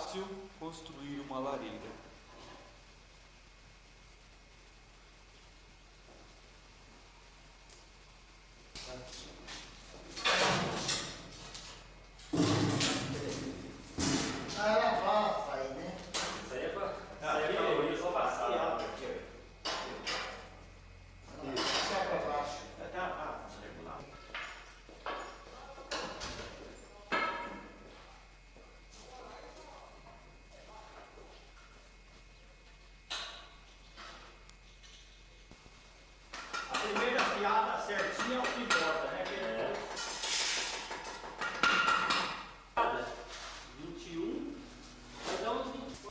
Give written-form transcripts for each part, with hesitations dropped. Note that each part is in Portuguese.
fácil construir uma lareira. Ah, ela abafa aí, né? Isso aí é pra só passar. Só pra baixo. A primeira piada certinha é o que importa, né? É. 21. Vai dar uns 24.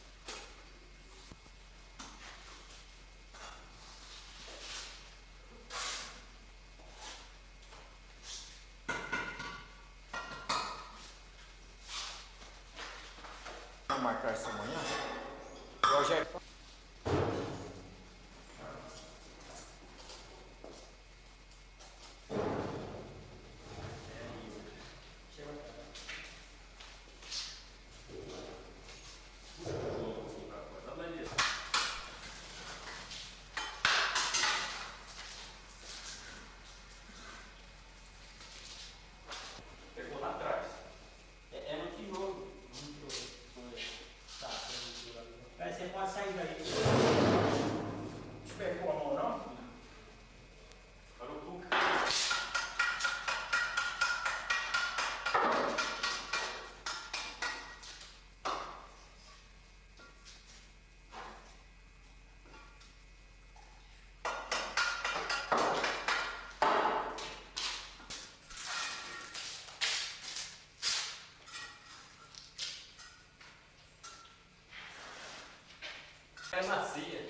Vamos marcar essa manhã? Rogério. Pegou lá atrás. É no que novo. Tá, aí você pode sair daí. Te pegou a mão, não? Para o Tuca. É macia.